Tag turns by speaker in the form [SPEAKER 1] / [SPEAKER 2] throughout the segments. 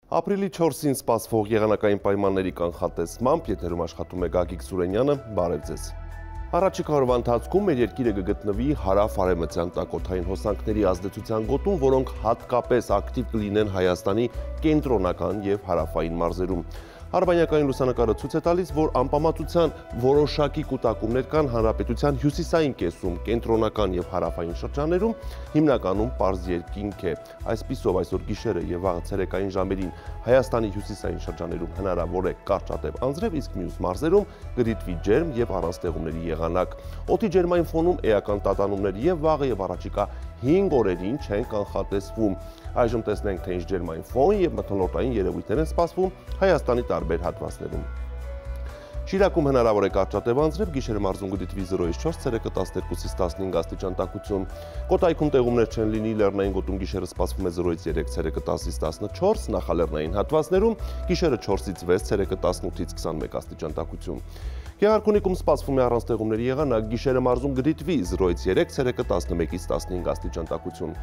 [SPEAKER 1] Ապրիլի 4-ին սպասվող եղանակային պայմանների կանխատեսմամբ եթերում աշխատում է Գագիկ Սուրենյանը, բարև ձեզ։ Առաջիկա օրվա ընթացքում մեր երկիրը կգտնվի հարավ-արևմտյան տակոթային հոսանքների ազդեցության գոտում, որոնք հատկապես ակտիվ կլինեն Հայաստանի կենտրոնական և հարավային մարզերում։ Արբանյակային լուսանկարը ցույց է տալիս, որ անպամատության որոշակի կուտակումներ կան հանրապետության հյուսիսային կեսում, կենտրոնական և հարավային շրջաններում, հիմնականում պարզ երկինք է։ Այսպիսով այսօր գիշերը և վաղը ցերեկային ժամերին Հայաստանի հյուսիսային շրջաններում հնարավոր է կարճատև անձրև, իսկ մյուս մարզերում կդիտվի ջերմ և առանց տեղումների եղանակ։ Օդի ջերմային ֆոնում էական տատանումներ և վաղը և առաջիկա 5 օրերին չեն կանխատեսվում։ Այժմ տեսնենք, թե ինչ ջերմային ֆոն և մթնոլորտային երևույթներ են սպասվում Հայաստանի տարբեր հատվածներում։ Շիրակում հնարավոր է կարճատև անձրև, գիշերը մարզում կդիտվի 0-ից 4, ցերեկը 12-ից 15 աստիճան տաքություն։ Կոտայքում տեղումներ չեն լինի, լեռնային գոտում գիշերը սպասվում է 0-ից 3, ցերեկը 10-ից 14, նախալեռնային հատվածներում գիշերը 4-ից 6, ցերեկը 18-ից 21 աստիճան տաքություն։ Գեղարքունիքում սպասվում է առանց տեղումների եղանակ, գիշերը մարզում կդիտվի 0-ից 3, ցերեկը 11-ից 15 աստիճան տաքություն։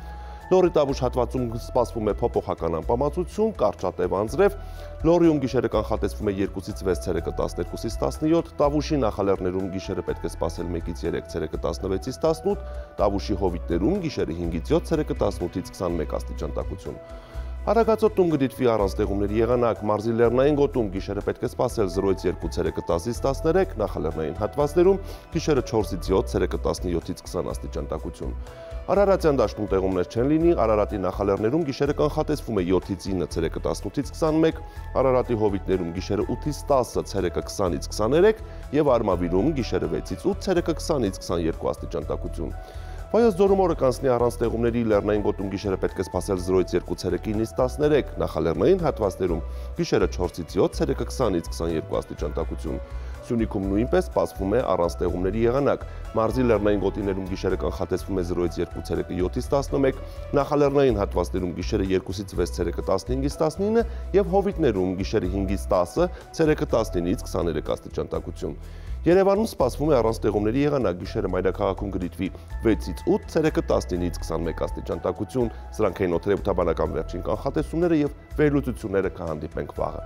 [SPEAKER 1] Լոռի Տավուշ հատվածում սպասվում է փոփոխական անպամացություն, կարճատև անձրև, Լոռիում գիշերը կանխատեսվում է 2-ից 6, ցերեկը 12-ից 17, Տավուշի նախալեռներում գիշերը պետք է սպասել 1-ից 3, ցերեկը 16-ից 18, Տավուշի հովիտներում գիշերը 5-ից 7, ցերեկը 18-ից 21 աստիճան տաքություն։ Արագածոտում կդիտվի առանց տեղումների եղանակ, մարզի լեռնային գոտում գիշերը պետք է սպասել 0-ից 2, ցերեկը 10-ից 13, նախալեռնային հատվածներում գիշերը 4-ից 7, ցերեկը 17-ից 20 աստիճան տաքություն։ Արարատյան դաշտում տեղումներ չեն լինի, Արարատի նախալեռներում գիշերը կանխատեսվում է 7-ից 9, ցերեկը 18-ից 21, Արարատի հովիտներում գիշերը 8-ից 10, ցերեկը 20-ից 23 և Արմավիրում գիշերը 6-ից 8, ցերեկը 20-ից 22 աստիճան տաքություն։ Վայոց ձորում օրը կանցնի առանց տեղումների, լեռնային գոտում գիշերը պետք է սպասել 0-ից 2, ցերեկը 9-ից 13, նախալեռնային հատվածներում գիշերը 4-ից 7, ցերեկը 20-ից 22 աստիճան տաքություն։ Սյունիքում նույնպես սպասվում է առանց տեղումների եղանակ, մարզի լեռնային գոտիներում գիշերը կանխատեսվում է 0-ից 2, ցերեկը 7-ից 11, նախալեռնային հատվածներում գիշերը 2-ից 6, ցերեկը 15-ից 19 և հովիտներում գիշերը 5-ից 10, ցերեկը 19-ից 23 աստիճան տաքություն։ Երևանում սպասվում է առանց տեղումների եղանակ, գիշերը մայրաքաղաքում կդիտվի 6-ից 8, ցերեկը 19-ից 21 աստիճան տաքություն։ Սրանք էին օդերևութաբանական վերջին կանխատեսումները և վերլուծությունները, կհանդիպենք վաղը։